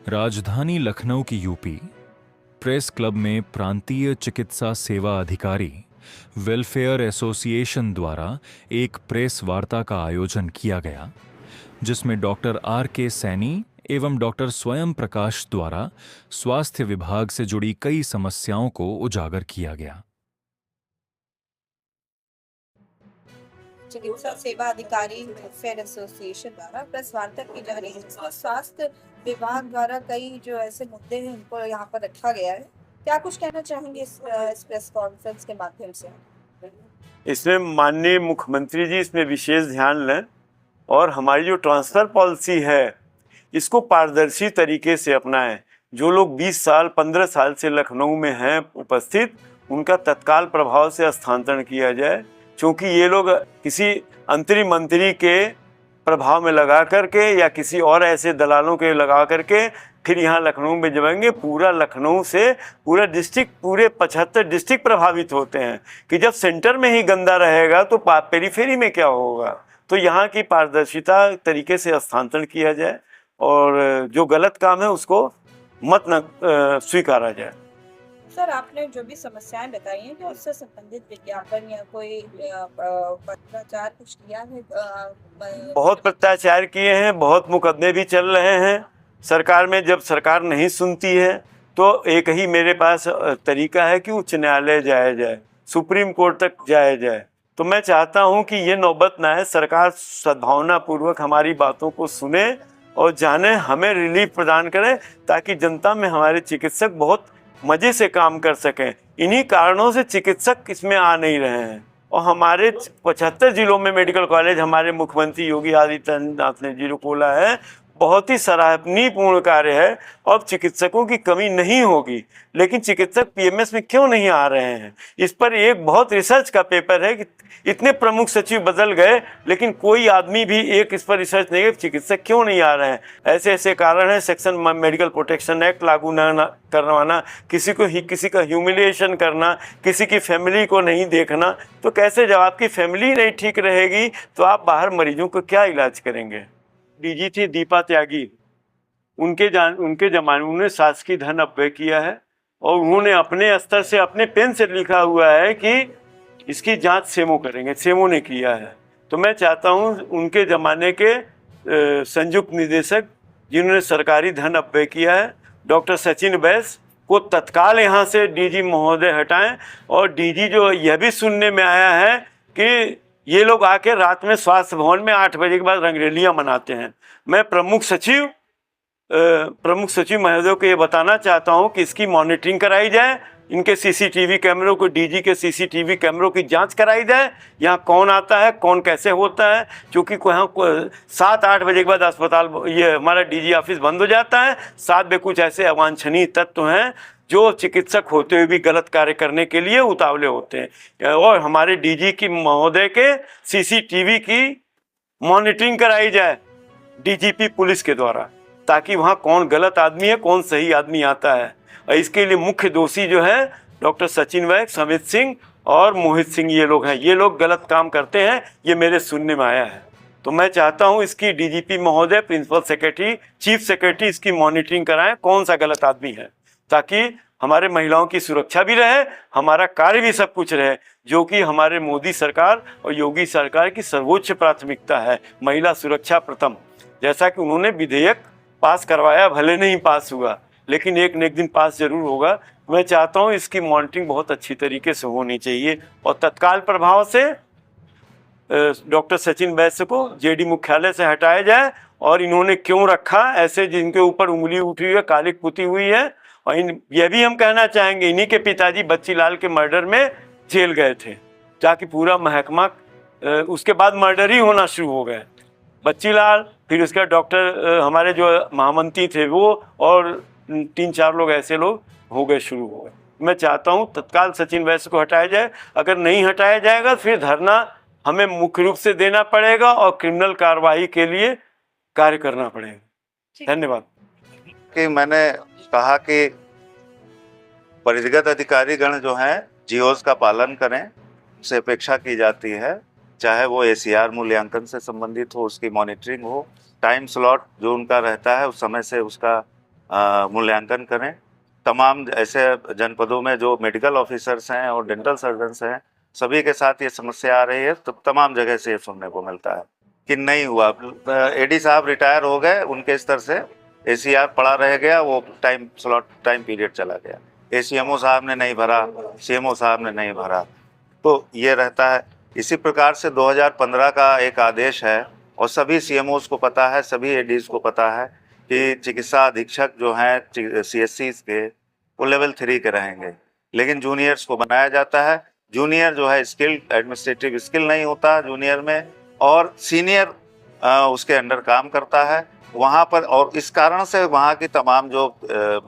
राजधानी लखनऊ की UP press club में प्रांतीय चिकित्सा सेवा अधिकारी वेलफेयर एसोसिएशन द्वारा एक प्रेस वार्ता का आयोजन किया गया, जिसमें डॉक्टर R.K. सैनी एवं डॉक्टर स्वयं प्रकाश द्वारा स्वास्थ्य विभाग से जुड़ी कई समस्याओं को उजागर किया गया। चिकित्सा सेवा अधिकारी वेलफेयर एसोसिएशन द्वारा प्रेस वार्ता की जा रही है, जिसमें स्वास्थ्य विभाग द्वारा कई जो ऐसे मुद्दे हैं उनको यहाँ पर रखा गया है। क्या कुछ कहना चाहेंगे इस प्रेस कॉन्फ्रेंस के माध्यम से? इसमें माननीय मुख्यमंत्री जी इसमें विशेष ध्यान लें और हमारी जो ट्रांसफर पॉलिसी है इसको पारदर्शी तरीके से अपनाएं। जो लोग 20 साल 15 साल से लखनऊ में हैं उपस्थित, उनका तत्काल प्रभाव से स्थानांतरण किया जाए, क्योंकि ये लोग किसी अंतरिम मंत्री के प्रभाव में लगा करके या किसी और ऐसे दलालों के लगा करके फिर यहाँ लखनऊ में जमाएंगे। पूरा लखनऊ से पूरा डिस्ट्रिक्ट, पूरे 75 डिस्ट्रिक्ट प्रभावित होते हैं कि जब सेंटर में ही गंदा रहेगा तो पेरीफेरी में क्या होगा। तो यहाँ की पारदर्शिता तरीके से स्थानांतरण किया जाए और जो गलत काम है उसको मत न स्वीकारा जाए। सर, आपने जो भी समस्याएं बताई हैं, क्या उससे संबंधित विज्ञापन या कोई पत्राचार कुछ किया है? बहुत पत्राचार किए हैं, बहुत मुकदमे भी चल रहे हैं सरकार में। जब सरकार नहीं सुनती है तो एक ही मेरे पास तरीका है कि उच्च न्यायालय जाया जाए, सुप्रीम कोर्ट तक जाया जाए। तो मैं चाहता हूं कि ये नौबत ना है, सरकार सद्भावना पूर्वक हमारी बातों को सुने और जाने, हमें रिलीफ प्रदान करे, ताकि जनता में हमारे चिकित्सक बहुत मजे से काम कर सकें। इन्हीं कारणों से चिकित्सक इसमें आ नहीं रहे हैं और हमारे 75 जिलों में मेडिकल कॉलेज हमारे मुख्यमंत्री योगी आदित्यनाथ ने जो खोला है, बहुत ही सराहनीय पूर्ण कार्य है और चिकित्सकों की कमी नहीं होगी। लेकिन चिकित्सक पीएमएस में क्यों नहीं आ रहे हैं, इस पर एक बहुत रिसर्च का पेपर है कि इतने प्रमुख सचिव बदल गए लेकिन कोई आदमी भी एक इस पर रिसर्च नहीं है, चिकित्सक क्यों नहीं आ रहे हैं। ऐसे ऐसे कारण हैं, सेक्शन मेडिकल प्रोटेक्शन एक्ट लागू न करवाना, किसी का ह्यूमिलिएशन करना, किसी की फैमिली को नहीं देखना। तो कैसे, जब आपकी फैमिली नहीं ठीक रहेगी तो आप बाहर मरीजों को क्या इलाज करेंगे। डीजी थी दीपा त्यागी, उनके जमाने उन्होंने शासकीय धन अपव्यय किया है और उन्होंने अपने स्तर से अपने पेन से लिखा हुआ है कि इसकी जांच सेमो करेंगे, सेमो ने किया है। तो मैं चाहता हूं उनके ज़माने के संयुक्त निदेशक जिन्होंने सरकारी धन अपव्यय किया है, डॉक्टर सचिन बैस को तत्काल यहाँ से डीजी महोदय हटाएं। और डीजी जो यह भी सुनने में आया है कि ये लोग आके रात में स्वास्थ्य भवन में 8 बजे के बाद रंगरेलियाँ मनाते हैं। मैं प्रमुख सचिव महोदय को ये बताना चाहता हूँ कि इसकी मॉनिटरिंग कराई जाए, इनके सीसीटीवी कैमरों को, डीजी के सीसीटीवी कैमरों की जांच कराई जाए, यहाँ कौन आता है, कौन कैसे होता है। क्योंकि यहाँ 7-8 बजे के बाद अस्पताल, ये हमारा डीजी ऑफिस बंद हो जाता है। 7 बजे कुछ ऐसे अवांछनीय तत्व हैं जो चिकित्सक होते हुए भी गलत कार्य करने के लिए उतावले होते हैं। और हमारे डीजी की महोदय के सीसीटीवी की मॉनिटरिंग कराई जाए डीजीपी पुलिस के द्वारा, ताकि वहाँ कौन गलत आदमी है, कौन सही आदमी आता है। और इसके लिए मुख्य दोषी जो है डॉक्टर सचिन वैद, समित सिंह और मोहित सिंह, ये लोग हैं। ये लोग गलत काम करते हैं, ये मेरे सुनने में आया है। तो मैं चाहता हूँ इसकी डीजीपी महोदय, प्रिंसिपल सेक्रेटरी, चीफ सेक्रेटरी इसकी मॉनिटरिंग कराएं, कौन सा गलत आदमी है, ताकि हमारे महिलाओं की सुरक्षा भी रहे, हमारा कार्य भी सब कुछ रहे, जो कि हमारे मोदी सरकार और योगी सरकार की सर्वोच्च प्राथमिकता है, महिला सुरक्षा प्रथम। जैसा कि उन्होंने विधेयक पास करवाया, भले नहीं पास हुआ लेकिन एक न एक दिन पास जरूर होगा। मैं चाहता हूँ इसकी मॉनिटरिंग बहुत अच्छी तरीके से होनी चाहिए और तत्काल प्रभाव से डॉक्टर सचिन वैद्य को जेडी मुख्यालय से हटाया जाए। और इन्होंने क्यों रखा ऐसे, जिनके ऊपर उंगली उठी हुई है, कालिक पुती हुई है। और यह भी हम कहना चाहेंगे, इन्हीं के पिताजी बच्चीलाल के मर्डर में जेल गए थे, ताकि पूरा महकमा, उसके बाद मर्डर ही होना शुरू हो गए। बच्चीलाल, फिर उसका डॉक्टर, हमारे जो महामंत्री थे वो, और 3-4 लोग ऐसे लोग हो गए, शुरू हो गए। मैं चाहता हूं तत्काल सचिन वैद्य को हटाया जाए। अगर नहीं हटाया जाएगा फिर धरना हमें मुख्य रूप से देना पड़ेगा और क्रिमिनल कार्रवाई के लिए कार्य करना पड़ेगा। धन्यवाद। कि मैंने कहा कि परिधिगत अधिकारीगण जो हैं जीओस का पालन करें, उससे अपेक्षा की जाती है, चाहे वो एसीआर मूल्यांकन से संबंधित हो, उसकी मॉनिटरिंग हो, टाइम स्लॉट जो उनका रहता है उस समय से उसका मूल्यांकन करें। तमाम ऐसे जनपदों में जो मेडिकल ऑफिसर्स हैं और डेंटल सर्जन्स हैं, सभी के साथ ये समस्या आ रही है। तो तमाम जगह से ये सुनने को मिलता है कि नहीं हुआ। एडी साहब रिटायर हो गए, उनके स्तर से एसीआर पड़ा रह गया, वो टाइम स्लॉट टाइम पीरियड चला गया। एसीएमओ साहब ने नहीं भरा, सीएमओ साहब ने नहीं भरा, तो ये रहता है। इसी प्रकार से 2015 का एक आदेश है और सभी सीएमओस को पता है, सभी एडीज को पता है कि चिकित्सा अधीक्षक जो हैं सीएससी के वो लेवल 3 के रहेंगे, लेकिन जूनियर्स को बनाया जाता है। जूनियर जो है स्किल्ड एडमिनिस्ट्रेटिव स्किल नहीं होता जूनियर में, और सीनियर उसके अंडर काम करता है वहाँ पर। और इस कारण से वहाँ की तमाम जो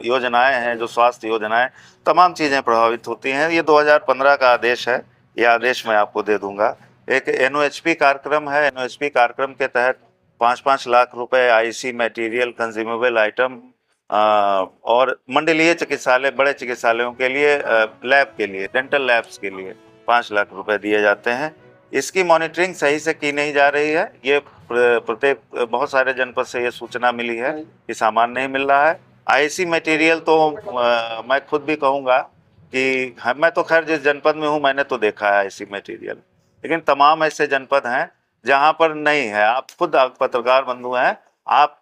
योजनाएं हैं, जो स्वास्थ्य योजनाएं, तमाम चीज़ें प्रभावित होती हैं। ये 2015 का आदेश है, ये आदेश मैं आपको दे दूंगा। एक एनओएचपी कार्यक्रम है, एनओएचपी कार्यक्रम के तहत 5-5 लाख रुपए आईसी मटेरियल, कंज्यूमेबल आइटम और मंडलीय चिकित्सालय, बड़े चिकित्सालयों के लिए, लैब के लिए, डेंटल लैब्स के लिए 5 लाख रुपए दिए जाते हैं। इसकी मॉनिटरिंग सही से की नहीं जा रही है। ये प्रत्येक बहुत सारे जनपद से ये सूचना मिली है कि सामान नहीं मिल रहा है। आईसी मटेरियल तो मैं खुद भी कहूँगा कि मैं तो खैर जिस जनपद में हूँ मैंने तो देखा है आईसी मटेरियल, लेकिन तमाम ऐसे जनपद हैं जहाँ पर नहीं है। आप खुद पत्रकार बंधु हैं, आप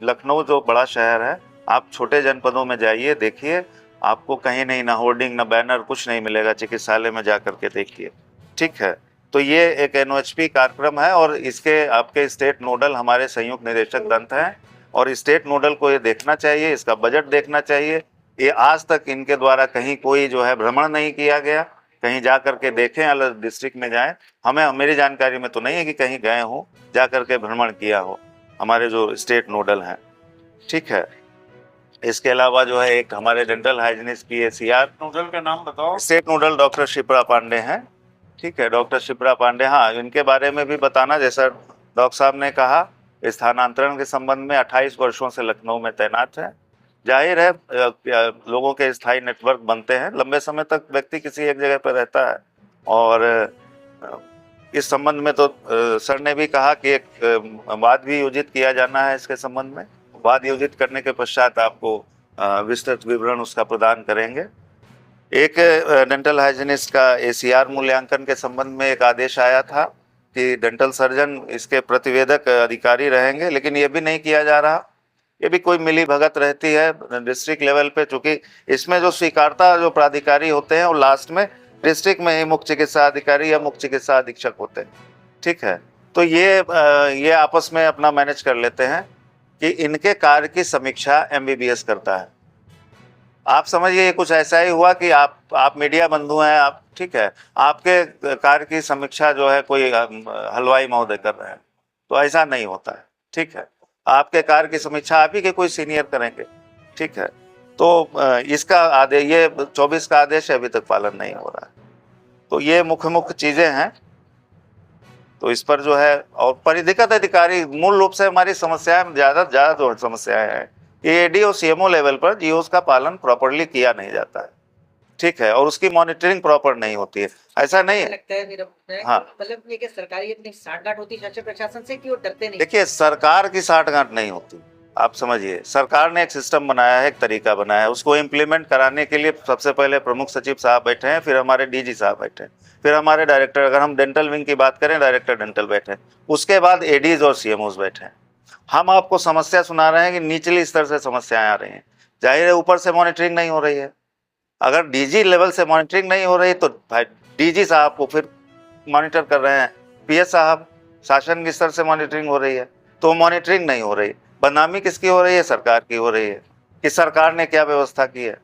लखनऊ जो बड़ा शहर है, आप छोटे जनपदों में जाइए, देखिए, आपको कहीं नहीं, ना होर्डिंग ना बैनर, कुछ नहीं मिलेगा। चिकित्सालय में जा करके देखिए, ठीक है। तो ये एक एनओएचपी कार्यक्रम है और इसके आपके स्टेट नोडल हमारे संयुक्त निदेशक दंत हैं और स्टेट नोडल को ये देखना चाहिए, इसका बजट देखना चाहिए। ये आज तक इनके द्वारा कहीं कोई जो है भ्रमण नहीं किया गया, कहीं जा करके देखें, अलग डिस्ट्रिक्ट में जाएं। मेरी जानकारी में तो नहीं है कि कहीं गए हो, जा करके भ्रमण किया हो हमारे जो स्टेट नोडल हैं, ठीक है। इसके अलावा जो है एक हमारे डेंटल हाइजीनिस्ट PACR नोडल का नाम बताओ। State nodal doctor Shipra Pandey हैं, ठीक है, डॉक्टर शिप्रा पांडे। हाँ, इनके बारे में भी बताना, जैसा डॉक्टर साहब ने कहा, स्थानांतरण के संबंध में 28 वर्षों से लखनऊ में तैनात है। जाहिर है लोगों के स्थायी नेटवर्क बनते हैं, लंबे समय तक व्यक्ति किसी एक जगह पर रहता है। और इस संबंध में तो सर ने भी कहा कि एक वाद भी आयोजित किया जाना है इसके संबंध में। वाद आयोजित करने के पश्चात आपको विस्तृत विवरण उसका प्रदान करेंगे। एक डेंटल हाइजीनिस्ट का ACR मूल्यांकन के संबंध में एक आदेश आया था कि डेंटल सर्जन इसके प्रतिवेदक अधिकारी रहेंगे, लेकिन ये भी नहीं किया जा रहा। ये भी कोई मिली भगत रहती है डिस्ट्रिक्ट लेवल पे, चूंकि इसमें जो स्वीकारता जो प्राधिकारी होते हैं वो लास्ट में डिस्ट्रिक्ट में ही मुख्य चिकित्सा अधिकारी या मुख्य चिकित्सा अधीक्षक होते हैं, ठीक है। तो ये आपस में अपना मैनेज कर लेते हैं कि इनके कार्य की समीक्षा MBBS करता है। आप समझिए कुछ ऐसा ही हुआ कि आप मीडिया बंधु हैं, आप, ठीक है, आपके कार्य की समीक्षा जो है कोई हलवाई महोदय कर रहे हैं, तो ऐसा नहीं होता है, ठीक है। आपके कार्य की समीक्षा आप ही के कोई सीनियर करेंगे, ठीक है। तो इसका आदेश, ये 24 का आदेश अभी तक पालन नहीं हो रहा है। तो ये मुख्य चीजें हैं। तो इस पर जो है, और परिधिगत अधिकारी, मूल रूप से हमारी समस्याएं ज्यादा जो समस्याएं हैं ये AD और CMO लेवल पर GOs का पालन प्रॉपरली किया नहीं जाता है, ठीक है, और उसकी मॉनिटरिंग प्रॉपर नहीं होती है। ऐसा नहीं है, लगता है मेरा, हाँ, मतलब ये कि सरकारी अपनी साठगांठ होती है शासन प्रशासन से कि वो डरते नहीं। देखिए, सरकार की साठगांठ नहीं होती। आप समझिए, सरकार ने एक सिस्टम बनाया है, एक तरीका बनाया है, उसको इम्प्लीमेंट कराने के लिए सबसे पहले प्रमुख सचिव साहब बैठे हैं, फिर हमारे DG साहब बैठे हैं, फिर हमारे डायरेक्टर, अगर हम डेंटल विंग की बात करें, डायरेक्टर डेंटल बैठे हैं, उसके बाद ADs और CMOs बैठे हैं। हम आपको समस्या सुना रहे हैं कि निचली स्तर से समस्याएं आ रही हैं। जाहिर है ऊपर से मॉनिटरिंग नहीं हो रही है। अगर DG लेवल से मॉनिटरिंग नहीं हो रही तो भाई DG साहब को फिर मॉनिटर कर रहे हैं, PS साहब, शासन के स्तर से मॉनिटरिंग हो रही है, तो मॉनिटरिंग नहीं हो रही। बदनामी किसकी हो रही है? सरकार की हो रही है कि सरकार ने क्या व्यवस्था की है।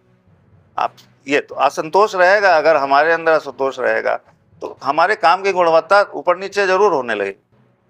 आप ये तो असंतोष रहेगा, अगर हमारे अंदर असंतोष रहेगा तो हमारे काम की गुणवत्ता ऊपर नीचे जरूर होने लगेगी।